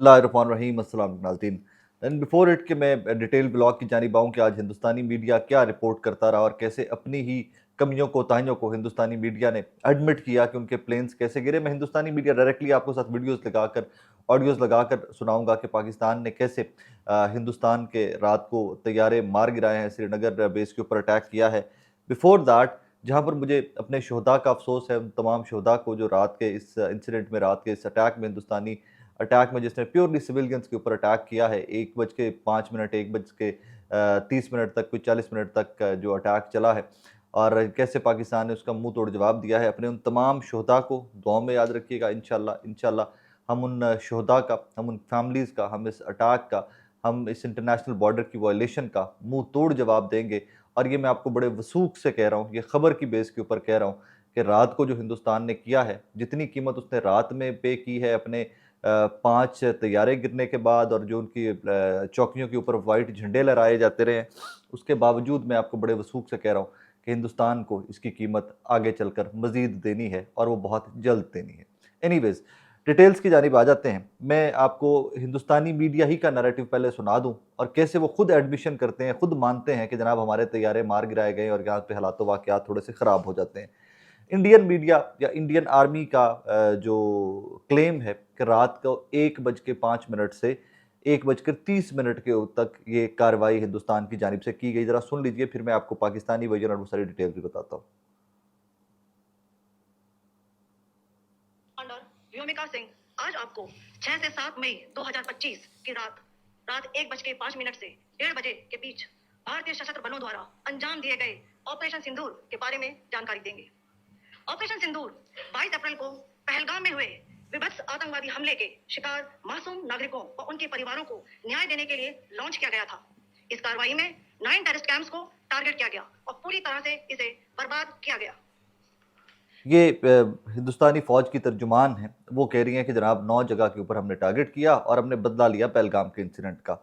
रहीम अस्सलाम नाज़रीन। And before it कि मैं डिटेल ब्लॉग की जानिब आऊँ कि आज हिंदुस्तानी मीडिया क्या रिपोर्ट करता रहा और कैसे अपनी ही कमियों कोताहियों को हिंदुस्तानी मीडिया ने एडमिट किया कि उनके प्लेन्स कैसे गिरे। मैं हिंदुस्तानी मीडिया डायरेक्टली आपको साथ वीडियोस लगाकर ऑडियोज़ लगाकर सुनाऊंगा कि पाकिस्तान ने कैसे हिंदुस्तान के रात को तैयारे मार गिराए हैं, श्रीनगर बेस के ऊपर अटैक किया है। बिफोर दैट जहाँ पर मुझे अपने शहदा का अफसोस है, उन तमाम शहदा को जो रात के इस इंसिडेंट में, रात के इस अटैक में, हिंदुस्तानी अटैक में जिसने प्योरली सिविलियंस के ऊपर अटैक किया है। 1:05 1:30 तक, कुछ 40 मिनट तक जो अटैक चला है और कैसे पाकिस्तान ने उसका मुंह तोड़ जवाब दिया है। अपने उन तमाम शहदा को दुआ में याद रखिएगा। इंशाल्लाह इंशाल्लाह हम उन शहदा का, हम उन फैमिलीज़ का, हम इस अटैक का, हम इस इंटरनेशनल बॉर्डर की वायलेशन का मुंह तोड़ जवाब देंगे। और ये मैं आपको बड़े वसूख से कह रहा हूँ, ये खबर की बेस के ऊपर कह रहा हूँ कि रात को जो हिंदुस्तान ने किया है, जितनी कीमत उसने रात में पे की है अपने 5 तैयारे गिरने के बाद और जो उनकी चौकियों के ऊपर वाइट झंडे लहराए जाते रहे हैं, उसके बावजूद मैं आपको बड़े वसूख से कह रहा हूँ कि हिंदुस्तान को इसकी कीमत आगे चलकर मज़ीद देनी है और वो बहुत जल्द देनी है। एनीवेज़, डिटेल्स की जानिब आ जाते हैं। मैं आपको हिंदुस्तानी मीडिया ही का नैरेटिव पहले सुना दूँ और कैसे वो खुद एडमिशन करते हैं, खुद मानते हैं कि जनाब हमारे तैयारे मार गिराए गए और यहाँ पे हालात वाक़यात थोड़े से ख़राब हो जाते हैं। इंडियन मीडिया या इंडियन आर्मी का जो क्लेम है कि रात को 1:05 से 1:30 के तक ये कार्रवाई हिंदुस्तान की जानिब से की गई। ज़रा सुन लीजिए, फिर मैं आपको पाकिस्तानी वर्जन और वो सारी डिटेल्स भी बताता हूँ। व्योमिका सिंह आज आपको 6 से 7 मई 2025 की रात 1:05 से 1:30 बजे के बीच भारतीय सशस्त्र बलों द्वारा अंजाम दिए गए ऑपरेशन सिंदूर के बारे में जानकारी देंगे। ऑपरेशन सिंदूर 22 अप्रैल को पहलगाम में हुए विभत्स आतंकवादी हमले के शिकार मासूम नागरिकों और उनके परिवारों को न्याय देने के लिए लॉन्च किया गया था। इस कार्रवाई में 9 टेररिस्ट कैंप्स को टारगेट किया गया और पूरी तरह से इसे बर्बाद किया गया। ये हिंदुस्तानी फ़ौज की तर्जुमान हैं, वो कह रही हैं कि जनाब 9 जगह के ऊपर हमने टारगेट किया और हमने बदला लिया पहलगाम के इंसिडेंट का।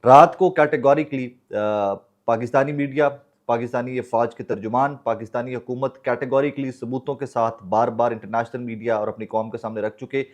रात को कैटेगोरिकली पाकिस्तानी मीडिया, पाकिस्तानी ये फ़ौज के तर्जुमान, पाकिस्तानी हुकूमत कैटेगोरिकली सबूतों के साथ बार बार इंटरनेशनल मीडिया और अपनी कौम के सामने रख चुके।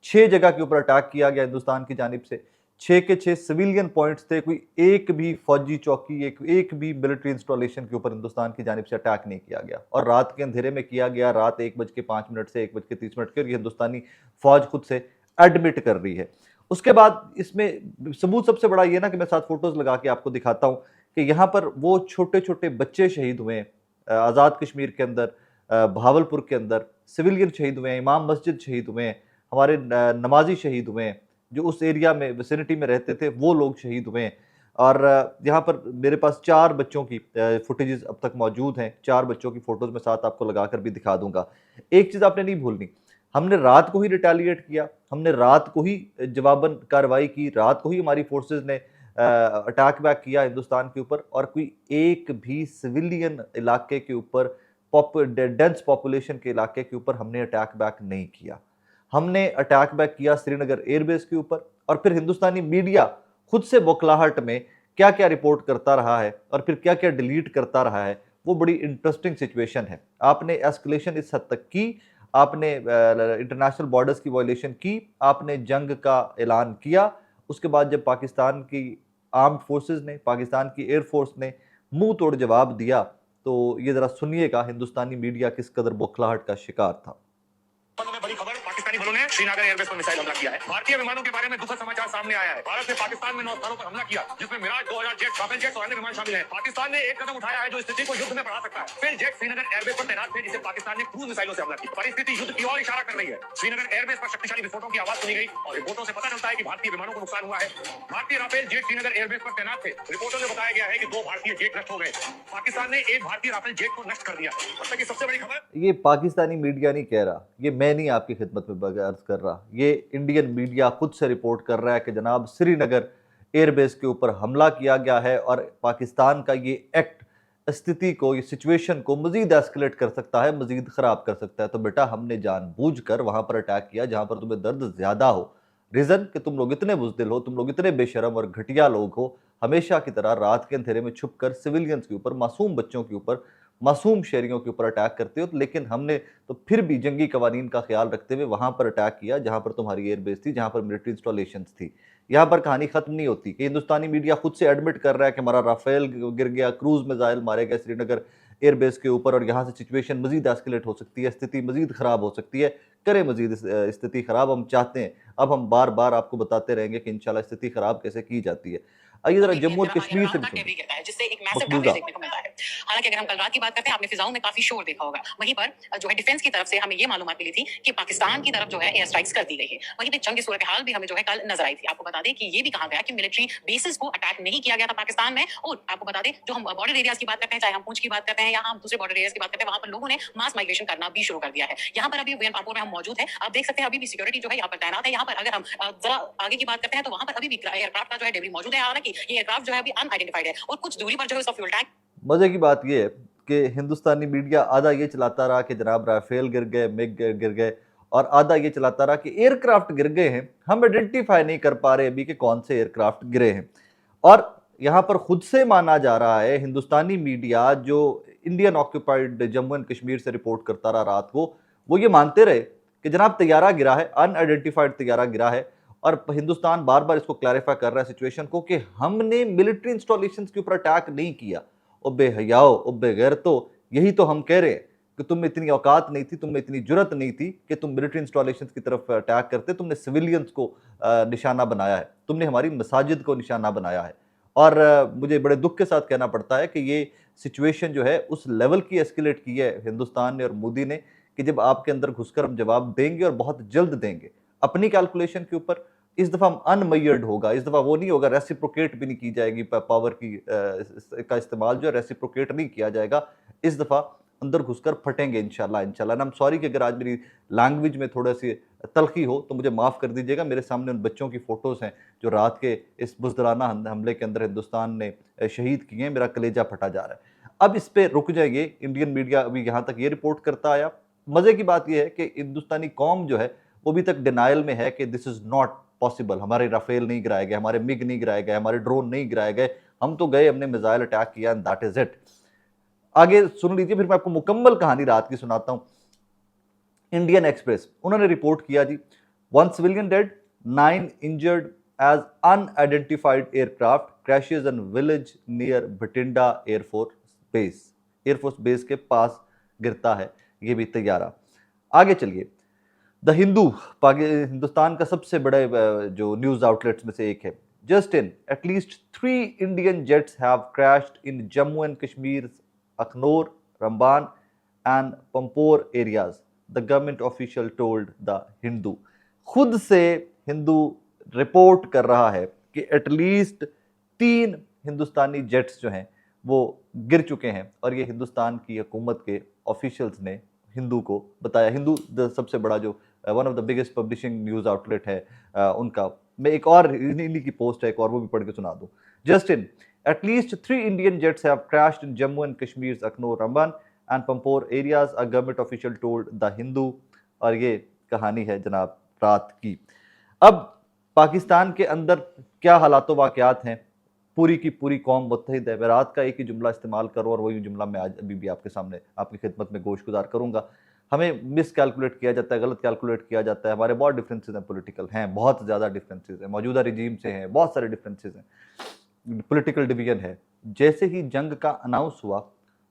6 जगह के ऊपर अटैक किया गया हिंदुस्तान की जानिब से। 6 के 6 सिविलियन पॉइंट्स थे, कोई एक भी फौजी चौकी, एक भी मिलिट्री इंस्टॉलेशन के ऊपर हिंदुस्तान की जानिब से अटैक नहीं किया गया और रात के अंधेरे में किया गया, रात 1:05 से 1:30 के। और ये हिंदुस्तानी फौज खुद से एडमिट कर रही है। उसके बाद इसमें सबूत सबसे बड़ा ये ना कि मैं साथ फोटोज लगा के आपको दिखाता हूँ कि यहाँ पर वो छोटे छोटे बच्चे शहीद हुए हैं। आज़ाद कश्मीर के अंदर, बहावलपुर के अंदर सिविलियन शहीद हुए हैं, इमाम मस्जिद शहीद हुए हैं, हमारे नमाजी शहीद हुए हैं, जो उस एरिया में विसिनिटी में रहते थे वो लोग शहीद हुए हैं। और यहाँ पर मेरे पास 4 बच्चों की फुटेजेस अब तक मौजूद हैं। 4 बच्चों की फ़ोटोज़ मैं साथ आपको लगाकर भी दिखा दूंगा। एक चीज़ आपने नहीं भूलनी, हमने रात को ही रिटेलिएट किया, हमने रात को ही जवाबन कार्रवाई की, रात को ही हमारी फोर्सेज ने अटैक बैक किया हिंदुस्तान के ऊपर और कोई एक भी सिविलियन इलाके के ऊपर, डेंस पॉपुलेशन के इलाके के ऊपर हमने अटैक बैक नहीं किया। हमने अटैक बैक किया श्रीनगर एयरबेस के ऊपर और फिर हिंदुस्तानी मीडिया खुद से बौखलाहट में क्या क्या रिपोर्ट करता रहा है और फिर क्या क्या डिलीट करता रहा है, वो बड़ी इंटरेस्टिंग सिचुएशन है। आपने एस्केलेशन इस हद तक की, आपने इंटरनेशनल बॉर्डर्स की वायलेशन की, आपने जंग का ऐलान किया। उसके बाद जब पाकिस्तान की आर्म्ड फोर्सेस ने, पाकिस्तान की एयरफोर्स ने मुंह तोड़ जवाब दिया, तो ये जरा सुनिएगा हिंदुस्तानी मीडिया किस कदर बौखलाहट का शिकार था। बड़ी खबर, पाकिस्तानी बलों ने श्रीनगर एयरबेस पर मिसाइल हमला किया है। भारतीय विमानों के बारे में दुखद समाचार सामने आया है। भारत ने पाकिस्तान में 9 स्थानों पर हमला किया, जिसमें मिराज 2000 जेट, राफेल जेट और अन्य विमान शामिल हैं। पाकिस्तान ने एक कदम उठाया है जो स्थिति को युद्ध में बढ़ा सकता है। राफेल जेट श्रीनगर एयरबेस पर तैनात थे, जिसे पाकिस्तान ने क्रूज मिसाइलों से हमला किया। परिस्थिति युद्ध की ओर इशारा कर रही है। श्रीनगर एयरबेस पर शक्तिशाली विस्फोटों की आवाज सुनी गई और रिपोर्टों से पता चलता है कि भारतीय विमानों को नुकसान हुआ है। भारतीय राफेल जेट श्रीनगर एयरबेस पर तैनात थे। रिपोर्टों में बताया गया है कि 2 भारतीय जेट नष्ट हो गए। पाकिस्तान ने एक भारतीय राफेल जेट को नष्ट कर दिया। अब तक की सबसे बड़ी खबर, ये पाकिस्तानी मीडिया नहीं कह रहा, ये मैं नहीं आपकी खिदमत में अर्ज कर रहा, ये इंडियन मीडिया खुद से रिपोर्ट कर रहा है कि जनाब श्रीनगर एयरबेस के ऊपर हमला किया गया है और पाकिस्तान का ये एक्ट स्थिति को, ये सिचुएशन को मजीद एस्केलेट कर सकता है, मजीद ख़राब कर सकता है। तो बेटा, हमने जानबूझकर वहाँ पर अटैक किया जहाँ पर तुम्हें दर्द ज़्यादा हो। रीज़न कि तुम लोग इतने बुज़दिल हो, तुम लोग इतने बेशरम और घटिया लोग हो, हमेशा की तरह रात के अंधेरे में छुप कर सिविलियंस के ऊपर, मासूम बच्चों के ऊपर मासूम शहरियों के ऊपर अटैक करते हो, लेकिन हमने तो फिर भी जंगी कवानीन का ख्याल रखते हुए वहाँ पर अटैक किया जहाँ पर तुम्हारी एयरबेस थी, जहाँ पर मिलिट्री इंस्टॉलेशंस थी। यहाँ पर कहानी खत्म नहीं होती कि हिंदुस्तानी मीडिया खुद से एडमिट कर रहा है कि हमारा राफेल गिर गया, क्रूज मिसाइल मारे गए श्रीनगर एयरबेस के ऊपर, और यहाँ से सिचुएशन मजीद एस्केलेट हो सकती है, स्थिति मजीद खराब हो सकती है। करे मजीद स्थिति खराब, हम चाहते हैं। अब हम बार बार आपको बताते रहेंगे कि इंशाल्लाह स्थिति खराब कैसे की जाती है। आइए जरा जम्मू और कश्मीर से जिससे एक मैसिव मकबूजा डैमेज देखने को मिलता है। हालांकि अगर हम कल रात की बात करते हैं, आपने फिजाओं में काफी शोर देखा होगा। वहीं पर जो है डिफेंस की तरफ से हमें ये मालूमात मिली थी कि पाकिस्तान की तरफ जो है एयर स्ट्राइक्स कर दी गई है। वहीं पे जंग की सूरत हाल भी हमें जो है कल नजर आई थी। आपको बता दें कि ये भी कहा गया कि मिलिट्री बेसिस को अटैक नहीं किया गया था पाकिस्तान में। और आपको बता दें, जो हम बॉर्डर एरियाज की बात करते हैं, चाहे हम पूंछ की बात करते हैं या हम दूसरे बॉर्डर एरियाज की बात करते हैं, वहां पर लोगों ने मास माइग्रेशन करना भी शुरू कर दिया है। यहाँ पर अभी वीएन पापुर में हम मौजूद है, आप देख सकते हैं अभी भी सिक्योरिटी जो है यहाँ पर तैनात है। यहाँ पर अगर हम जरा आगे की बात करते हैं तो वहां पर अभी भी एयरक्राफ्ट का जो है डेब्री मौजूद है। हालांकि ये एयरक्राफ्ट जो है अभी अनआइडेंटिफाइड है और कुछ दूरी पर जो है उसका फ्यूल टैंक। मजे की बात यह है कि हिंदुस्तानी मीडिया आधा ये चलाता रहा कि जनाब राफेल गिर गए, मिग गिर गए, और आधा ये चलाता रहा कि एयरक्राफ्ट गिर गए हैं, हम आइडेंटिफाई नहीं कर पा रहे अभी कि कौन से एयरक्राफ्ट गिरे हैं। और यहाँ पर खुद से माना जा रहा है हिंदुस्तानी मीडिया, जो Indian occupied Jammu and Kashmir से रिपोर्ट करता रहा रात को, वो ये मानते रहे कि जनाब तैयारा गिरा है, अनआइडेंटिफाइड तैयारा गिरा है। और हिंदुस्तान बार बार इसको क्लैरिफाई कर रहा है सिचुएशन को कि हमने मिलिट्री इंस्टॉलेशंस के ऊपर अटैक नहीं किया। ओ बेहयाओ, ओ बेगैरतो, यही तो हम कह रहे हैं कि तुम में इतनी औकात नहीं थी, तुम में इतनी जुर्रत नहीं थी कि तुम मिलिट्री इंस्टॉलेशंस की तरफ अटैक करते। तुमने सिविलियंस को निशाना बनाया है, तुमने हमारी मसाजिद को निशाना बनाया है। और मुझे बड़े दुख के साथ कहना पड़ता है कि ये सिचुएशन जो है उस लेवल की एस्केलेट की है हिंदुस्तान ने और मोदी ने कि जब आपके अंदर घुसकर हम जवाब देंगे और बहुत जल्द देंगे अपनी कैलकुलेशन के ऊपर। इस दफा हम अनमयर्ड होगा, इस दफा वो नहीं होगा, रेसिप्रोकेट भी नहीं की जाएगी पावर की का इस्तेमाल जो है रेसिप्रोकेट नहीं किया जाएगा। इस दफा अंदर घुसकर फटेंगे इंशाल्लाह। इंशाल्लाह। आई एम सॉरी कि अगर आज मेरी लैंग्वेज में थोड़ा सी तलखी हो तो मुझे माफ़ कर दीजिएगा। मेरे सामने उन बच्चों की फ़ोटोज़ हैं जो रात के इस बुज़दिलाना हमले के अंदर हिंदुस्तान ने शहीद किए हैं। मेरा कलेजा फटा जा रहा है। अब इस पे रुक जाइए। इंडियन मीडिया अभी यहाँ तक ये रिपोर्ट करता आया। मज़े की बात यह है कि हिंदुस्तानी कौम जो है वो अभी तक डिनाइल में है कि दिस इज़ नॉट पॉसिबल। हमारे राफेल नहीं गिराए गए, हमारे मिग नहीं गिराए गए, हमारे ड्रोन नहीं गिराए गए, हम तो गए, हमने मिसाइल अटैक किया एंड दैट इज इट। आगे सुन लीजिए, फिर मैं आपको मुकम्मल कहानी रात की सुनाता हूं। इंडियन एक्सप्रेस उन्होंने रिपोर्ट किया जी, 1 civilian dead, 9 injured as unidentified aircraft crashes in village near Bathinda air force base के पास गिरता है ये भी तैयारा। आगे चलिए, द हिंदू हिंदुस्तान का सबसे बड़े जो न्यूज आउटलेट्स में से एक है। Just in at least 3 Indian jets have crashed in Jammu and Kashmir Akhnoor, Ramban and Pampore areas, the government official told the Hindu. खुद से हिंदू रिपोर्ट कर रहा है कि एटलीस्ट 3 हिंदुस्तानी जेट्स जो हैं वो गिर चुके हैं, और ये हिंदुस्तान की हुकूमत के ऑफिशियल्स ने हिंदू को बताया। हिंदू सबसे बड़ा जो one of the biggest publishing news outlet है उनका। मैं एक और इन्हीं की पोस्ट है, एक और वो भी पढ़ के सुना दूं। Just in at least 3 Indian jets have crashed in Jammu and Kashmir Akhnoor, Ramban and Pampore areas, a government official told the Hindu. और ये कहानी है जनाब रात की। अब पाकिस्तान के अंदर क्या हालात वाकयात हैं, पूरी की पूरी कौम मुत्तहिद है। मैं रात का एक ही जुमला इस्तेमाल करूँ और वही जुमला मैं आज अभी भी आपके सामने आपकी खिदमत में गोशगुजार करूँगा। हमें मिस कैलकुलेट किया जाता है, गलत कैलकुलेट किया जाता है। हमारे बहुत डिफरेंसेस हैं, पॉलिटिकल हैं, बहुत ज़्यादा डिफरेंसेस हैं, मौजूदा रिजीम से हैं, बहुत सारे डिफरेंसेस हैं, पॉलिटिकल डिवीजन है। जैसे ही जंग का अनाउंस हुआ,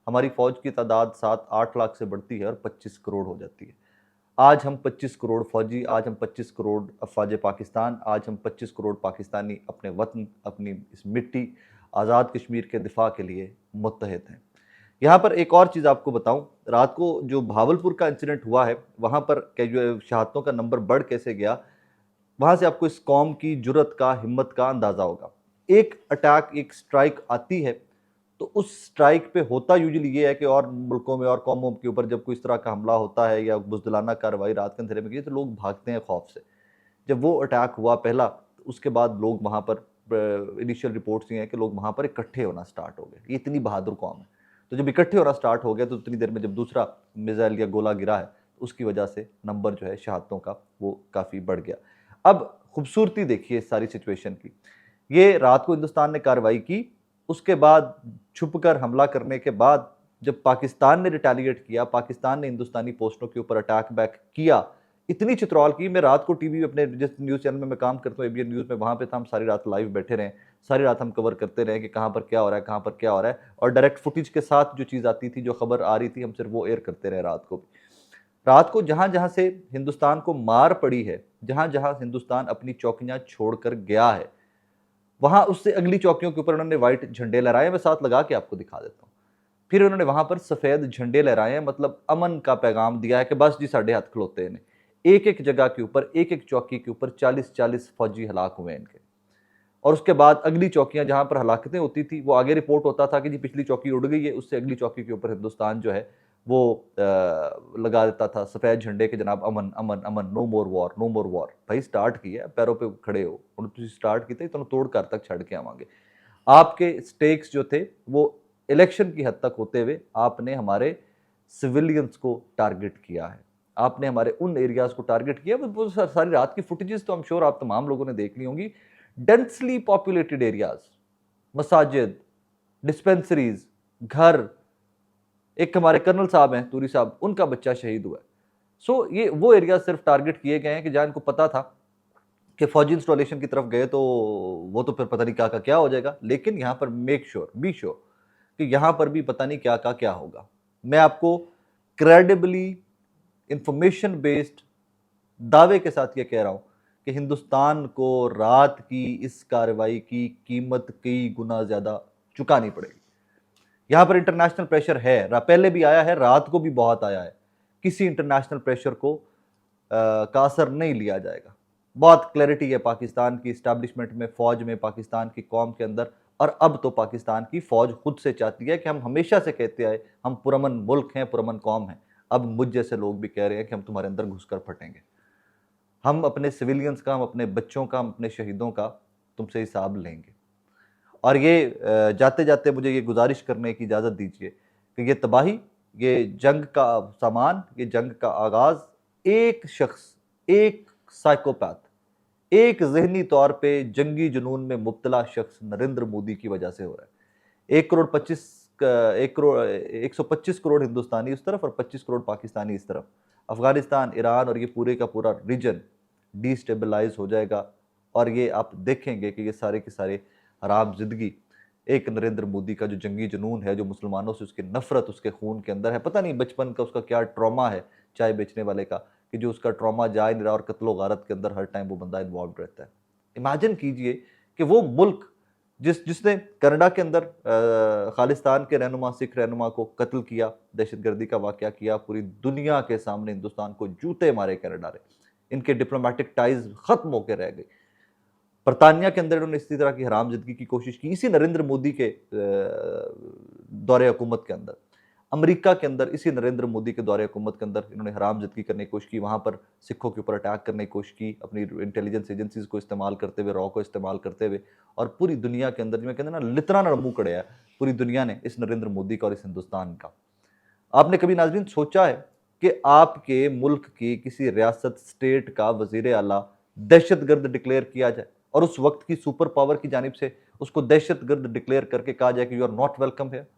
हमारी फ़ौज की तादाद 7-8 लाख से बढ़ती है और 25 करोड़ हो जाती है। आज हम 25 करोड़ फौजी, आज हम 25 करोड़ अफवाज पाकिस्तान, आज हम 25 करोड़ पाकिस्तानी अपने वतन, अपनी इस मिट्टी, आज़ाद कश्मीर के दिफा के लिए मुत्तहिद हैं। यहाँ पर एक और चीज़ आपको बताऊं, रात को जो भावलपुर का इंसिडेंट हुआ है, वहाँ पर जो शहादतों का नंबर बढ़ कैसे गया, वहाँ से आपको इस कौम की जुर्रत का, हिम्मत का अंदाज़ा होगा। एक अटैक, एक स्ट्राइक आती है तो उस स्ट्राइक पे होता यूजुअली ये है कि और मुल्कों में और कौमों के ऊपर जब कोई इस तरह का हमला होता है या बुज़दिलाना कार्रवाई रात के अंधेरे में की, तो लोग भागते हैं खौफ से। जब वो अटैक हुआ पहला, तो उसके बाद लोग वहाँ पर इनिशियल रिपोर्ट्स ये हैं कि लोग वहाँ पर इकट्ठे होना स्टार्ट हो गए। ये इतनी बहादुर कौम है, तो जब इकट्ठे होना स्टार्ट हो गया तो उतनी देर में जब दूसरा मिसाइल या गोला गिरा है तो उसकी वजह से नंबर जो है शहादतों का वो काफ़ी बढ़ गया। अब खूबसूरती देखिए इस सारी सिचुएशन की। ये रात को हिंदुस्तान ने कार्रवाई की, उसके बाद छुपकर हमला करने के बाद जब पाकिस्तान ने रिटेलिएट किया, पाकिस्तान ने हिंदुस्तानी पोस्टों के ऊपर अटैक बैक किया, इतनी चित्रौल की। मैं रात को टीवी अपने जिस न्यूज़ चैनल में मैं काम करता हूँ एबीएन न्यूज़ में, वहाँ पे था, हम सारी रात लाइव बैठे रहे, सारी रात हम कवर करते रहे कि कहाँ पर क्या हो रहा है, कहाँ पर क्या हो रहा है, और डायरेक्ट फुटेज के साथ जो चीज़ आती थी, जो खबर आ रही थी, हम सिर्फ वो एयर करते रहे रात को। रात को जहाँ जहाँ से हिंदुस्तान को मार पड़ी है, जहाँ जहाँ हिंदुस्तान अपनी चौकियाँ छोड़कर गया है, वहाँ उससे अगली चौकियों के ऊपर उन्होंने व्हाइट झंडे लहराए। मैं साथ लगा के आपको दिखा देता हूँ। फिर उन्होंने वहां पर सफेद झंडे लहराए हैं, मतलब अमन का पैगाम दिया है कि बस जी साढ़े हाथ खलोते हैं। एक एक जगह के ऊपर, एक एक चौकी के ऊपर 40-40 फौजी हलाक हुए हैं इनके। और उसके बाद अगली चौकियां जहां पर हलाकतें होती थी, वो आगे रिपोर्ट होता था कि जी पिछली चौकी उड़ गई है, उससे अगली चौकी के ऊपर हिंदुस्तान जो है वो लगा देता था सफेद झंडे के, जनाब अमन अमन अमन, नो मोर वॉर, नो मोर वॉर। भाई स्टार्ट किया, पैरों पे खड़े हो, तुम स्टार्ट किए तो तोड़ कर तक छड़ के आवांगे। आपके स्टेक्स जो थे वो इलेक्शन की हद तक होते हुए आपने हमारे सिविलियंस को टारगेट किया है, आपने हमारे उन एरियाज को टारगेट किया। वो सारी रात की फुटेजेस तो आई एम श्योर आप तमाम लोगों ने देख ली होंगी। डेंसली पॉपुलेटेड एरियाज, मसाजिद, डिस्पेंसरीज, घर। एक हमारे कर्नल साहब हैं तूरी साहब, उनका बच्चा शहीद हुआ है। सो ये वो एरिया सिर्फ टारगेट किए गए हैं कि जहां इनको पता था कि फौजी इंस्टॉलेशन की तरफ गए तो वो तो फिर पता नहीं क्या का क्या हो जाएगा, लेकिन यहाँ पर मेक श्योर, बी श्योर कि यहाँ पर भी पता नहीं क्या का क्या होगा। मैं आपको क्रेडिबली इंफॉर्मेशन बेस्ड दावे के साथ ये कह रहा हूँ कि हिंदुस्तान को रात की इस कार्रवाई की कीमत कई गुना ज़्यादा चुकानी पड़ेगी। यहाँ पर इंटरनेशनल प्रेशर है, पहले भी आया है, रात को भी बहुत आया है। किसी इंटरनेशनल प्रेशर को का असर नहीं लिया जाएगा। बहुत क्लैरिटी है पाकिस्तान की इस्टेब्लिशमेंट में, फौज में, पाकिस्तान की कौम के अंदर, और अब तो पाकिस्तान की फौज खुद से चाहती है कि हम हमेशा से कहते आए हम पुरअमन मुल्क हैं, पुरअमन कौम हैं। अब मुझ जैसे लोग भी कह रहे हैं कि हम तुम्हारे अंदर घुसकर फटेंगे। हम अपने सिविलियंस का, हम अपने बच्चों का, हम अपने शहीदों का तुमसे हिसाब लेंगे। और ये जाते जाते मुझे ये गुजारिश करने की इजाज़त दीजिए कि ये तबाही, ये जंग का सामान, ये जंग का आगाज़ एक शख्स, एक साइकोपैथ, एक ज़हनी तौर पे जंगी जुनून में मुब्तला शख्स नरेंद्र मोदी की वजह से हो रहा है। 125 करोड़ हिंदुस्तानी उस तरफ और 25 करोड़ पाकिस्तानी इस तरफ। अफगानिस्तान, ईरान और ये पूरे का पूरा रीजन डिस्टेबलाइज हो जाएगा। और ये आप देखेंगे कि ये सारे के सारे हराम जिंदगी एक नरेंद्र मोदी का जो जंगी जुनून है, जो मुसलमानों से उसकी नफरत उसके खून के अंदर है, पता नहीं बचपन का उसका क्या ट्रॉमा है चाय बेचने वाले का, कि जो उसका ट्रॉमा जा नहीं रहा और कत्लो गारत के अंदर हर टाइम वो बंदा इन्वॉल्व रहता है। इमेजिन कीजिए कि वो मुल्क जिसने कनाडा के अंदर खालिस्तान के रहनुमा, सिख रहनुमा को कत्ल किया, दहशतगर्दी का वाकया किया, पूरी दुनिया के सामने हिंदुस्तान को जूते मारे कनाडा ने, इनके डिप्लोमेटिक टाइज खत्म होकर रह गई। बरतानिया के अंदर इन्होंने इसी तरह की हराम जिंदगी की कोशिश की, इसी नरेंद्र मोदी के दौरे हुकूमत के अंदर। अमेरिका के अंदर इसी नरेंद्र मोदी के दौरे हुकूमत के अंदर इन्होंने हराम जिंदगी करने की कोशिश की, वहाँ पर सिखों के ऊपर अटैक करने की कोशिश की, अपनी इंटेलिजेंस एजेंसीज को इस्तेमाल करते हुए, रॉ को इस्तेमाल करते हुए। और पूरी दुनिया के अंदर, जिसमें कहते हैं ना लितना ना मुँह कड़े है पूरी दुनिया ने इस नरेंद्र मोदी का और इस हिंदुस्तान का। आपने कभी नाज़रीन सोचा है कि आपके मुल्क की किसी रियासत, स्टेट का वजीर आला दहशतगर्द डिक्लेयर किया जाए और उस वक्त की सुपर पावर की जानिब से उसको दहशतगर्द डिक्लेयर करके कहा जाए कि यू आर नॉट वेलकम है?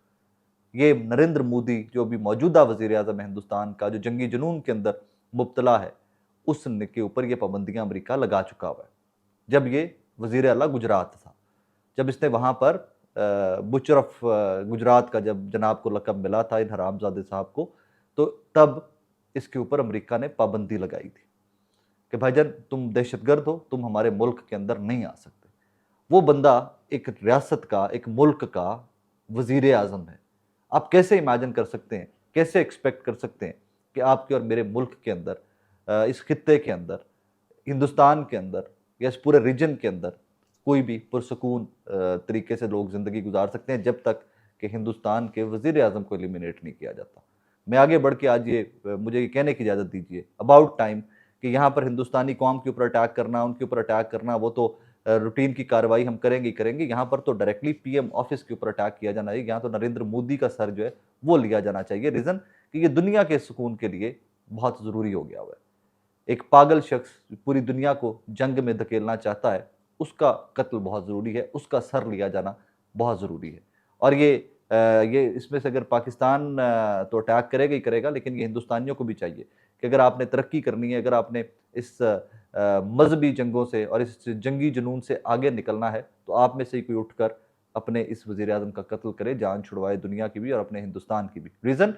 ये नरेंद्र मोदी जो भी मौजूदा वजीर आज़म है हिंदुस्तान का, जो जंगी जुनून के अंदर मुब्तला है, उसने के ऊपर ये पाबंदियां अमेरिका लगा चुका हुआ है। जब ये वजीर आला गुजरात था, जब इसने वहाँ पर मुशर्रफ गुजरात का जब जनाब को लकब मिला था इन हरामजादे साहब को, तो तब इसके ऊपर अमेरिका ने पाबंदी लगाई थी कि भाईजान तुम दहशतगर्द हो, तुम हमारे मुल्क के अंदर नहीं आ सकते। वो बंदा एक रियासत का, एक मुल्क का वजीर आज़म है। आप कैसे इमेजिन कर सकते हैं, कैसे एक्सपेक्ट कर सकते हैं कि आपके और मेरे मुल्क के अंदर, इस खित्ते के अंदर, हिंदुस्तान के अंदर या इस पूरे रीजन के अंदर कोई भी पुरसकून तरीके से लोग ज़िंदगी गुजार सकते हैं जब तक कि हिंदुस्तान के वज़ीर आज़म को एलिमिनेट नहीं किया जाता। मैं आगे बढ़ के आज मुझे ये कहने की इजाज़त दीजिए, अबाउट टाइम कि यहाँ पर हिंदुस्तानी कौम के ऊपर अटैक करना, उनके ऊपर अटैक करना, वो तो रूटीन की कार्रवाई हम करेंगे ही करेंगे। यहाँ पर तो डायरेक्टली पीएम ऑफिस के ऊपर अटैक किया जाना चाहिए। यहाँ तो नरेंद्र मोदी का सर जो है वो लिया जाना चाहिए। रीज़न कि ये दुनिया के सुकून के लिए बहुत ज़रूरी हो गया हुआ है। एक पागल शख्स पूरी दुनिया को जंग में धकेलना चाहता है, उसका कत्ल बहुत ज़रूरी है, उसका सर लिया जाना बहुत ज़रूरी है। और ये ये इसमें से अगर पाकिस्तान तो अटैक करेगा ही करेगा, लेकिन ये हिंदुस्तानियों को भी चाहिए कि अगर आपने तरक्की करनी है, अगर आपने इस मजहबी जंगों से और इस जंगी जुनून से आगे निकलना है, तो आप में से ही कोई उठकर अपने इस वज़ीर आज़म का कत्ल करे, जान छुड़वाए दुनिया की भी और अपने हिंदुस्तान की भी। रीज़न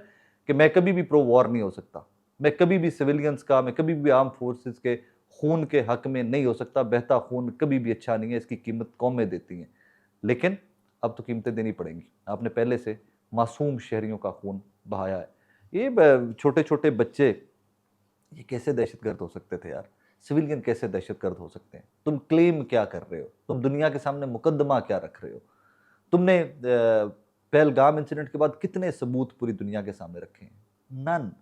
कि मैं कभी भी प्रो वॉर नहीं हो सकता, मैं कभी भी सिविलियंस का, मैं कभी भी आर्म फोर्सेस के खून के हक में नहीं हो सकता। बहता खून कभी भी अच्छा नहीं है, इसकी कीमत कौमें देती हैं, लेकिन अब तो कीमतें देनी पड़ेंगी। आपने पहले से मासूम शहरियों का खून बहाया है। ये छोटे छोटे बच्चे, ये कैसे दहशतगर्द हो सकते थे यार? सिविलियन कैसे दहशतगर्द हो सकते हैं? तुम क्लेम क्या कर रहे हो? तुम दुनिया के सामने मुकदमा क्या रख रहे हो? तुमने पहलगाम इंसिडेंट के बाद कितने सबूत पूरी दुनिया के सामने रखे हैं? नन।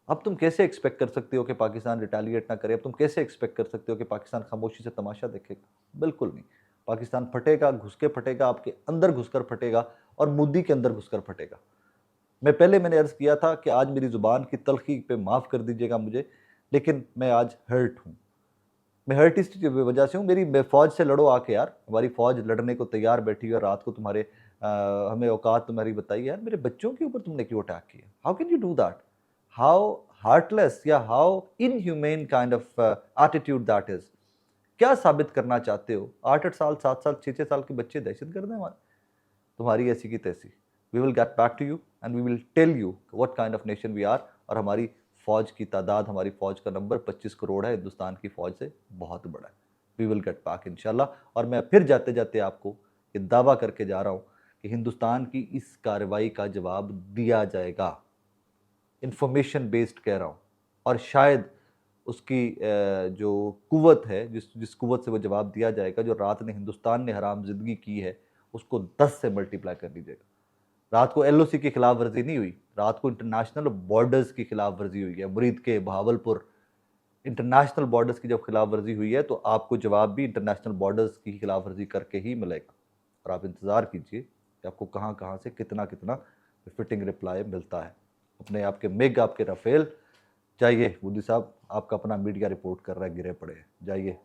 अब तुम कैसे एक्सपेक्ट कर सकते हो कि पाकिस्तान रिटेलिएट ना करे? अब तुम कैसे एक्सपेक्ट कर सकते हो कि पाकिस्तान खामोशी से तमाशा देखेगा? बिल्कुल नहीं। पाकिस्तान फटेगा, घुस के फटेगा, आपके अंदर घुसकर फटेगा और मोदी के अंदर घुसकर फटेगा। मैंने अर्ज़ किया था कि आज मेरी ज़ुबान की तल्ख़ी पे माफ़ कर दीजिएगा मुझे, लेकिन मैं आज हर्ट हूँ। मैं हर्ट इस वजह से हूँ, मेरी फ़ौज से लड़ो आके यार। हमारी फ़ौज लड़ने को तैयार बैठी है और रात को तुम्हारे हमें औकात तुम्हारी बताई यार। मेरे बच्चों के ऊपर तुमने क्यों अटैक किया? How can you do that? How heartless या how inhumane kind of attitude that is. क्या साबित करना चाहते हो? 8-8 साल, 7 साल, 6-6 साल के बच्चे दहशतगर्द हैं हमारे? तुम्हारी ऐसी की तैसी। We will get back to you and we will tell you what kind of nation we are. और हमारी फ़ौज की तादाद, हमारी फ़ौज का नंबर 25 करोड़ है, हिंदुस्तान की फ़ौज से बहुत बड़ा है। वी विल गेट बैक इंशाल्लाह। और मैं फिर जाते जाते आपको ये दावा करके जा रहा हूँ कि हिंदुस्तान की इस कार्रवाई का जवाब दिया जाएगा। इंफॉर्मेशन बेस्ड कह रहा हूँ। और शायद उसकी जो कुव्वत है, जिस कुव्वत से वो जवाब दिया जाएगा, जो रात ने हिंदुस्तान ने हराम ज़िंदगी की है, उसको 10 से मल्टीप्लाई कर लीजिएगा। रात को एलओसी की खिलाफ वर्जी नहीं हुई, रात को इंटरनेशनल बॉर्डर्स की खिलाफ वर्जी हुई है। मुरीद के, बहावलपुर, इंटरनेशनल बॉर्डर्स की जब खिलाफ वर्जी हुई है, तो आपको जवाब भी इंटरनेशनल बॉर्डर्स की खिलाफ वर्जी करके ही मिलेगा। और आप इंतज़ार कीजिए कि आपको कहाँ कहाँ से कितना कितना फिटिंग रिप्लाई मिलता है। अपने आपके मिग, आपके राफेल, जाइए मोदी साहब, आपका अपना मीडिया रिपोर्ट कर रहा है, गिरे पड़े हैं, जाइए।